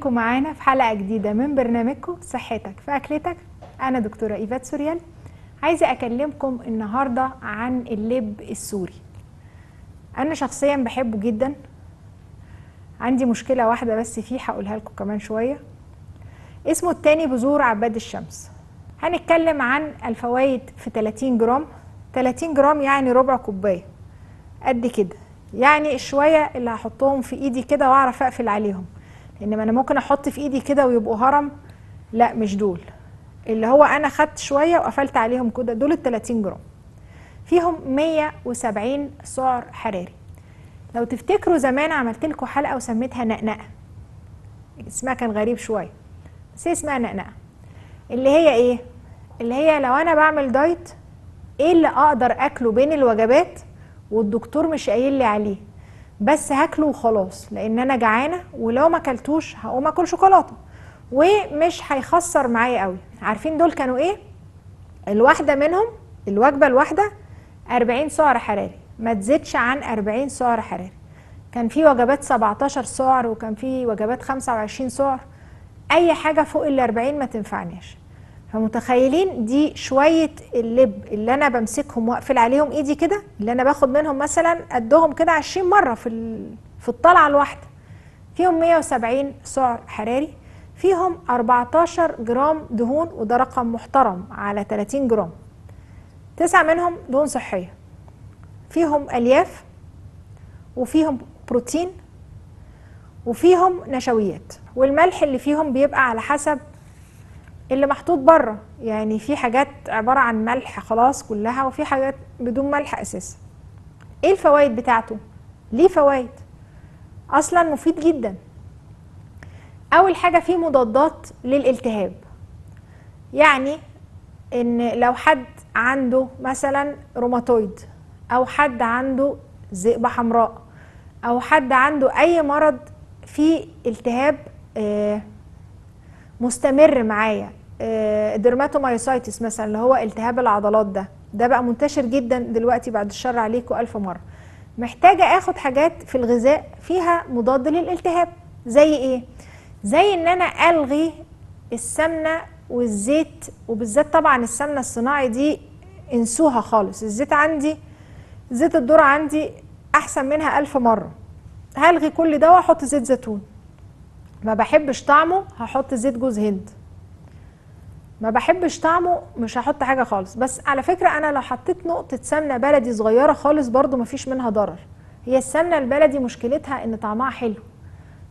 بيكم معانا في حلقة جديدة من برنامجكم صحتك في أكلتك. أنا دكتورة إيفات سوريال، عايزة أكلمكم النهاردة عن اللب السوري. أنا شخصيا بحبه جدا، عندي مشكلة واحدة بس فيه هقولها لكم كمان شوية. اسمه التاني بذور عباد الشمس. هنتكلم عن الفوائد في 30 جرام. 30 جرام يعني ربع كوباية قد كده، يعني الشوية اللي هحطهم في ايدي كده واعرف اقفل عليهم، لان انا ممكن احط في ايدي كده ويبقوا هرم. لا مش دول، اللي هو انا خدت شوية وقفلت عليهم كده، دول ال 30 جرام. فيهم 170 سعر حراري. لو تفتكروا زمان عملت لكم حلقة وسميتها نقنقة، اسمها كان غريب شوية بس هي اسمها نقنقة. اللي هي ايه؟ اللي هي لو انا بعمل دايت، ايه اللي اقدر اكله بين الوجبات والدكتور مش قايل لي عليه، بس هاكله وخلاص لان انا جعانه، ولو ما اكلتوش هقوم اكل شوكولاته ومش هيخسر معايا قوي. عارفين دول كانوا ايه؟ الواحده منهم، الوجبه الواحده 40 سعر حراري، ما تزيدش عن 40 سعر حراري. كان في وجبات 17 سعر وكان في وجبات 25 سعر. اي حاجه فوق ال 40 ما تنفعناش. فمتخيلين دي شويه اللب اللي انا بمسكهم واقفل عليهم ايدي كده، اللي انا باخد منهم مثلا قدهم كده 20 مره في الطلعه الواحده، فيهم 170 سعر حراري، فيهم 14 جرام دهون، وده رقم محترم على 30 جرام. 9 منهم دهون صحيه، فيهم الياف وفيهم بروتين وفيهم نشويات، والملح اللي فيهم بيبقى على حسب اللي محطوط بره، يعني في حاجات عبارة عن ملح خلاص كلها وفي حاجات بدون ملح اساسا. ايه الفوائد بتاعته؟ ليه فوائد اصلا مفيد جدا. اول حاجة فيه مضادات للالتهاب، يعني ان لو حد عنده مثلا روماتويد، او حد عنده ذئبة حمراء، او حد عنده اي مرض فيه التهاب مستمر معايا، درماتومايوسايتس مثلا اللي هو التهاب العضلات، ده بقى منتشر جدا دلوقتي بعد الشر عليكم ألف مرة. محتاجة اخد حاجات في الغذاء فيها مضاد للالتهاب. زي ايه؟ زي ان انا الغي السمنة والزيت، وبالذات طبعا السمنة الصناعي دي انسوها خالص. الزيت عندي، زيت الذرة عندي احسن منها 1000 مرة. هلغي كل ده واحط زيت زيتون. ما بحبش طعمه هحط زيت جوز هند. ما بحبش طعمه مش هحط حاجة خالص. بس على فكرة انا لو حطيت نقطة سمنة بلدي صغيرة خالص برضو مفيش منها ضرر. هي السمنة البلدي مشكلتها ان طعمها حلو،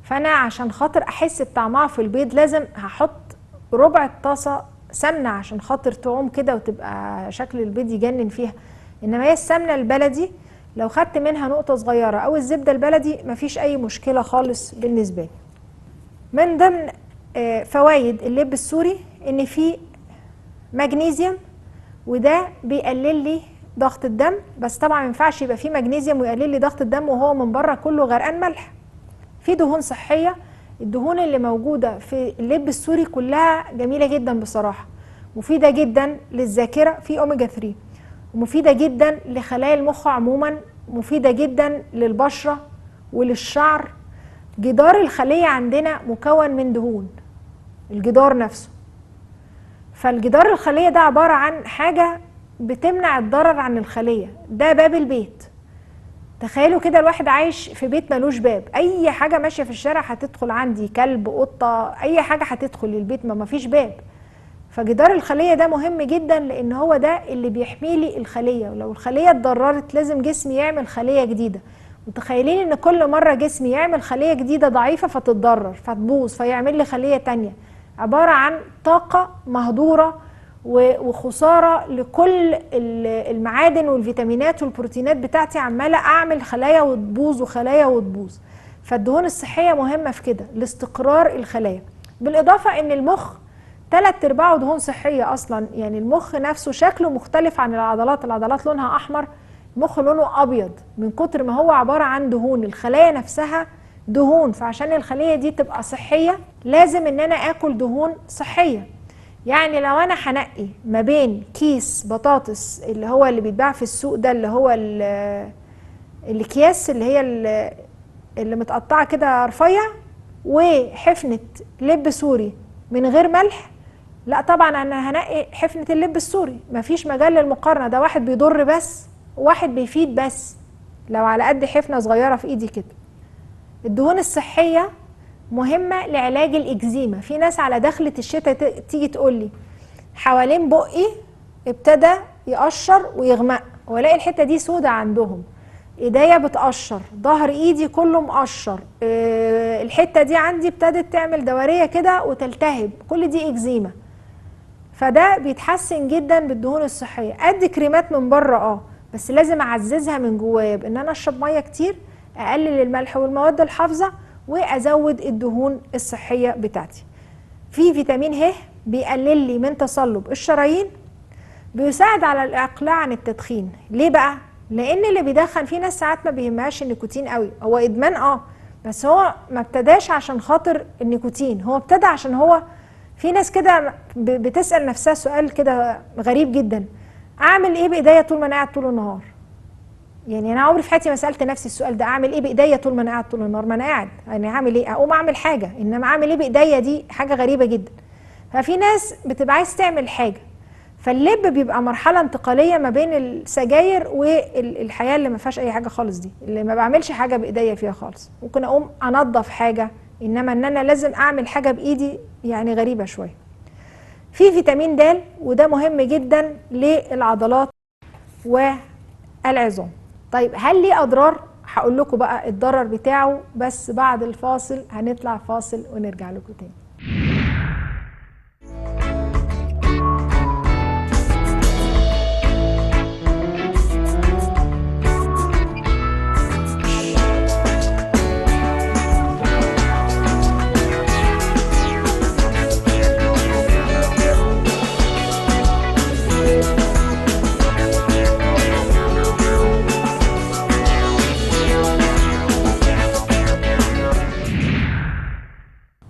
فانا عشان خاطر احس بطعمها في البيض لازم هحط ربع طاسة سمنة عشان خاطر تعوم كده وتبقى شكل البيض يجنن فيها. انما هي السمنة البلدي لو خدت منها نقطة صغيرة او الزبدة البلدي مفيش اي مشكلة خالص بالنسبة لي. من ضمن فوائد اللب السوري ان فيه مغنيسيوم، وده بيقلل لي ضغط الدم. بس طبعا ما ينفعش يبقى فيه مغنيسيوم ويقلل لي ضغط الدم وهو من بره كله غرقان ملح. في دهون صحيه، الدهون اللي موجوده في اللب السوري كلها جميله جدا بصراحه، مفيده جدا للذاكره، في اوميجا 3، ومفيده جدا لخلايا المخ عموما، مفيده جدا للبشره وللشعر. جدار الخليه عندنا مكون من دهون، الجدار نفسه. فالجدار الخلية ده عبارة عن حاجة بتمنع الضرر عن الخلية، ده باب البيت. تخيلوا كده الواحد عايش في بيت ملوش باب، اي حاجة ماشية في الشارع هتدخل، عندي كلب قطة اي حاجة هتدخل البيت، ما فيش باب. فجدار الخلية ده مهم جدا لان هو ده اللي بيحمي لي الخلية، ولو الخلية اتضررت لازم جسمي يعمل خلية جديدة. متخيلين ان كل مرة جسمي يعمل خلية جديدة ضعيفة فتتضرر فتبوظ فيعمل لي خلية تانية، عبارة عن طاقة مهدورة وخسارة لكل المعادن والفيتامينات والبروتينات بتاعتي، عمالة اعمل خلايا وتبوظ وخلايا وتبوظ. فالدهون الصحية مهمة في كده لاستقرار الخلايا. بالاضافة ان المخ 3/4 دهون صحية اصلا، يعني المخ نفسه شكله مختلف عن العضلات. العضلات لونها احمر، المخ لونه ابيض من كتر ما هو عبارة عن دهون. الخلايا نفسها دهون، فعشان الخلية دي تبقى صحية لازم ان انا اكل دهون صحية. يعني لو انا هنقي ما بين كيس بطاطس اللي هو اللي بيتباع في السوق ده، اللي هو الاكياس اللي هي اللي متقطعة كده رفيع، وحفنة لب سوري من غير ملح، لا طبعا انا هنقي حفنة اللب السوري، مفيش مجال للمقارنة، ده واحد بيضر بس وواحد بيفيد بس، لو على قد حفنة صغيرة في ايدي كده. الدهون الصحية مهمة لعلاج الإكزيما. في ناس على دخلة الشتاء تيجي تقولي حوالين بقي ابتدى يقشر ويغمق، والاقي الحتة دي سودة عندهم، ايديا بتقشر، ظهر ايدي كله مقشر، الحتة دي عندي ابتدت تعمل دورية كده وتلتهب، كل دي إكزيما. فده بيتحسن جدا بالدهون الصحية. ادي كريمات من بره بس لازم اعززها من جوايا بان انا اشرب ميه كتير، اقلل الملح والمواد الحافظه، وازود الدهون الصحيه بتاعتي. في فيتامين ه بيقلل لي من تصلب الشرايين، بيساعد على الاقلاع عن التدخين. ليه بقى؟ لان اللي بيدخن، في ناس ساعات ما بيهمهاش النيكوتين قوي، هو ادمان بس هو ما ابتداش عشان خاطر النيكوتين، هو ابتدى عشان هو في ناس كده بتسأل نفسها سؤال كده غريب جدا، اعمل ايه بايديا طول ما انا قاعد طول النهار؟ يعني انا عمري في حياتي ما سالت نفسي السؤال ده، اعمل ايه بايديا طول ما انا قاعد طول النهار؟ ما انا قاعد، يعني هعمل ايه؟ اقوم اعمل حاجه، انما اعمل ايه بايديا دي حاجه غريبه جدا. ففي ناس بتبقى عايز تعمل حاجه، فاللب بيبقى مرحله انتقاليه ما بين السجاير والحياه اللي ما فيهاش اي حاجه خالص، دي اللي ما بعملش حاجه بايديا فيها خالص. ممكن اقوم انظف حاجه، انما ان انا لازم اعمل حاجه بايدي يعني غريبه شويه. في فيتامين د، وده مهم جدا للعضلات والعظام. طيب هل ليه اضرار؟ هقول لكم بقى الضرر بتاعه بس بعد الفاصل. هنطلع فاصل ونرجع لكم تاني.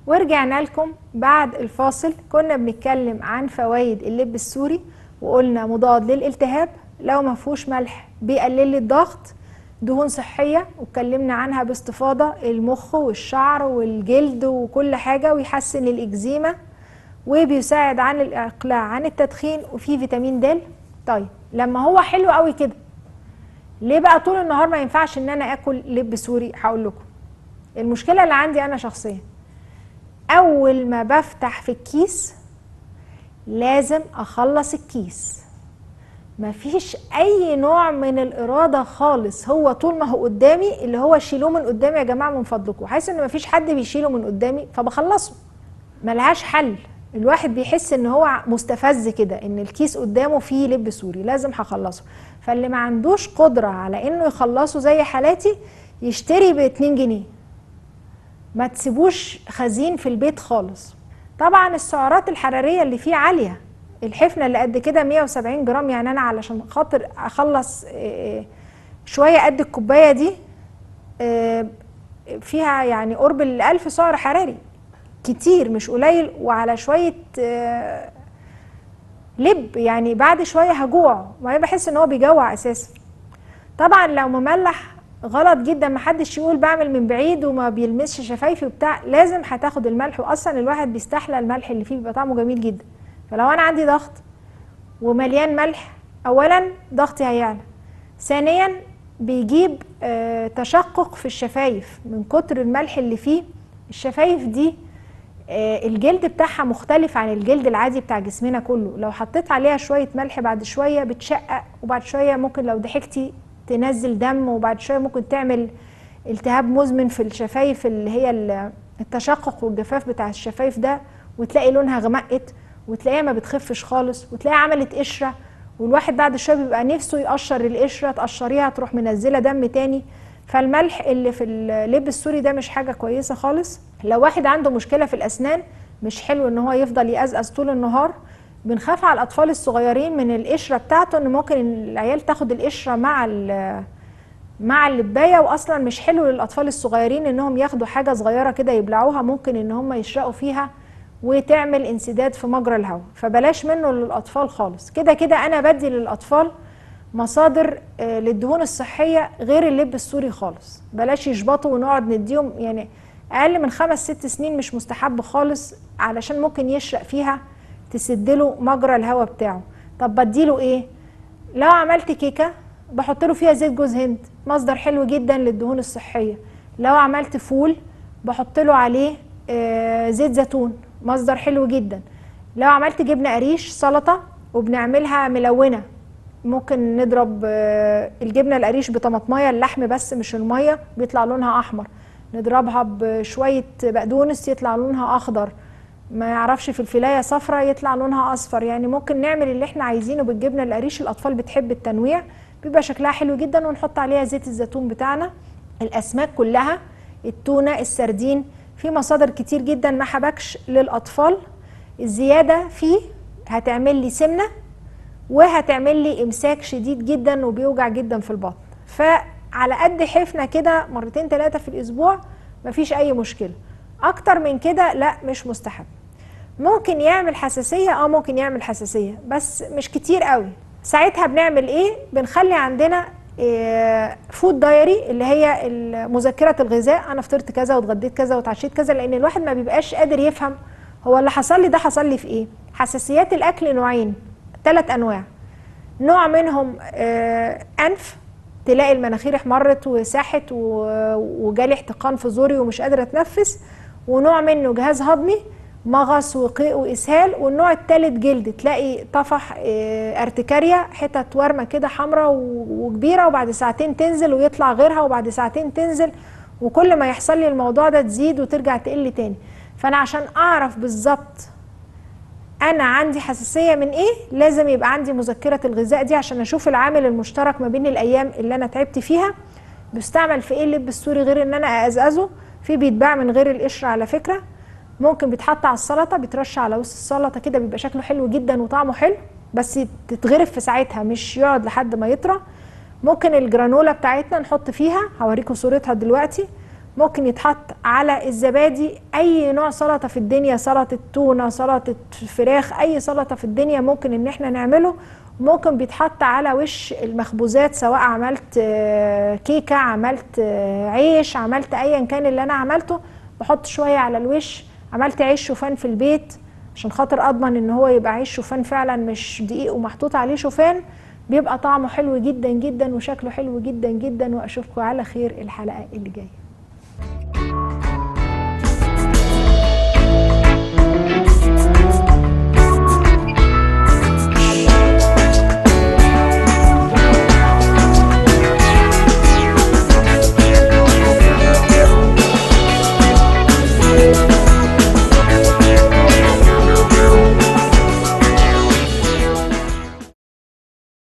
ورجعنا لكم بعد الفاصل. كنا بنتكلم عن فوائد اللب السوري، وقلنا مضاد للالتهاب، لو ما فيهوش ملح بيقلل لي الضغط، دهون صحيه واتكلمنا عنها باستفاضه، المخ والشعر والجلد وكل حاجه، ويحسن الاكزيما، وبيساعد عن الاقلاع عن التدخين، وفيه فيتامين د. طيب لما هو حلو قوي كده، ليه بقى طول النهار ما ينفعش ان انا اكل لب سوري؟ هقول لكم المشكله اللي عندي انا شخصيا. اول ما بفتح في الكيس لازم اخلص الكيس، مفيش اي نوع من الاراده خالص، هو طول ما هو قدامي اللي هو شيلوه من قدامي يا جماعه من فضلكم، حاسس ان مفيش حد بيشيله من قدامي فبخلصه، ملهاش حل. الواحد بيحس ان هو مستفز كده، ان الكيس قدامه فيه لب سوري لازم هخلصه. فاللي ما عندوش قدره على انه يخلصه زي حالاتي، يشتري ب2 جنيه، ما تسيبوش خزين في البيت خالص. طبعا السعرات الحرارية اللي فيه عالية، الحفنة اللي قد كده 170 جرام، يعني انا علشان خاطر اخلص شوية قد الكوباية دي فيها يعني قرب 1000 سعر حراري، كتير مش قليل، وعلى شوية لب، يعني بعد شوية هجوع، وأنا بحس ان هو بيجوع اساسا. طبعا لو مملح غلط جدا، محدش يقول بعمل من بعيد وما بيلمسش شفايفي وبتاع، لازم هتاخد الملح، واصلا الواحد بيستحلى الملح اللي فيه، بيبقى طعمه جميل جدا. فلو انا عندي ضغط ومليان ملح، اولا ضغطي هيعلى، ثانيا بيجيب تشقق في الشفايف من كتر الملح اللي فيه. الشفايف دي الجلد بتاعها مختلف عن الجلد العادي بتاع جسمنا كله، لو حطيت عليها شوية ملح بعد شوية بتشقق، وبعد شوية ممكن لو ضحكتي تنزل دم، وبعد شوية ممكن تعمل التهاب مزمن في الشفايف، اللي هي التشقق والجفاف بتاع الشفايف ده، وتلاقي لونها غمقت، وتلاقيها ما بتخفش خالص، وتلاقيها عملت قشرة، والواحد بعد شوية بيبقى نفسه يقشر القشرة، تقشريها تروح منزلة دم تاني. فالملح اللي في اللب السوري ده مش حاجة كويسة خالص. لو واحد عنده مشكلة في الأسنان، مش حلو ان هو يفضل يقزقز طول النهار. بنخاف على الأطفال الصغيرين من القشرة بتاعته، ان ممكن العيال تاخد القشرة مع اللباية، واصلا مش حلو للأطفال الصغيرين انهم ياخدوا حاجة صغيرة كده يبلعوها، ممكن ان هم يشرقوا فيها وتعمل انسداد في مجرى الهواء، فبلاش منه للأطفال خالص. كده كده انا بدي للأطفال مصادر للدهون الصحية غير اللب السوري خالص، بلاش يشبطوا ونقعد نديهم، يعني اقل من 5-6 سنين مش مستحب خالص، علشان ممكن يشرق فيها تسدله مجرى الهواء بتاعه. طب بديله ايه؟ لو عملت كيكه بحط له فيها زيت جوز هند، مصدر حلو جدا للدهون الصحيه. لو عملت فول بحط له عليه زيت زيتون، مصدر حلو جدا. لو عملت جبنه قريش سلطه وبنعملها ملونه، ممكن نضرب الجبنه القريش بطماطميه، اللحم بس مش الميه، بيطلع لونها احمر. نضربها بشويه بقدونس يطلع لونها اخضر، ما يعرفش في الفلايه صفرة يطلع لونها اصفر. يعني ممكن نعمل اللي احنا عايزينه بالجبنه القريش. الاطفال بتحب التنويع، بيبقى شكلها حلو جدا. ونحط عليها زيت الزيتون بتاعنا. الاسماك كلها، التونه، السردين، في مصادر كتير جدا ما حبكش للاطفال. الزياده فيه هتعمل لي سمنه وهتعمل لي امساك شديد جدا وبيوجع جدا في البطن. فعلى قد حفنه كده 2-3 في الاسبوع مفيش اي مشكله. اكتر من كده لا، مش مستحب. ممكن يعمل حساسيه، ممكن يعمل حساسيه بس مش كتير قوي. ساعتها بنعمل ايه؟ بنخلي عندنا فود دايري، اللي هي مذكره الغذاء. انا فطرت كذا واتغديت كذا واتعشيت كذا، لان الواحد ما بيبقاش قادر يفهم هو اللي حصل لي ده حصل لي في ايه. حساسيات الاكل نوعين، 3 انواع. نوع منهم انف، تلاقي المناخير احمرت وساحت وجالي احتقان في زوري ومش قادره اتنفس. ونوع منه جهاز هضمي، مغص وقيء واسهال. والنوع الثالث جلد، تلاقي طفح ارتكاريا، حتت ورمه كده حمراء وكبيره، وبعد ساعتين تنزل ويطلع غيرها، وبعد ساعتين تنزل. وكل ما يحصل لي الموضوع ده تزيد وترجع تقل تاني. فانا عشان اعرف بالظبط انا عندي حساسيه من ايه، لازم يبقى عندي مذكره الغذاء دي عشان اشوف العامل المشترك ما بين الايام اللي انا تعبت فيها. بيستعمل في ايه اللب السوري غير ان انا اقزقزه؟ في بيتباع من غير القشر على فكره. ممكن بيتحط على السلطه، بيترش على وسط السلطه كده، بيبقى شكله حلو جدا وطعمه حلو، بس تتغرف في ساعتها مش يقعد لحد ما يطرى. ممكن الجرانولا بتاعتنا نحط فيها، هوريكم صورتها دلوقتي. ممكن يتحط على الزبادي. اي نوع سلطه في الدنيا، سلطه تونه، سلطه فراخ، اي سلطه في الدنيا ممكن ان احنا نعمله. ممكن بيتحط على وش المخبوزات، سواء عملت كيكه، عملت عيش، عملت ايا كان اللي انا عملته، بحط شويه على الوش. عملت عيش شوفان في البيت عشان خاطر اضمن ان هو يبقى عيش شوفان فعلا مش دقيق ومحطوط عليه شوفان، بيبقى طعمه حلو جدا جدا وشكله حلو جدا جدا. واشوفكم على خير الحلقه اللي جايه.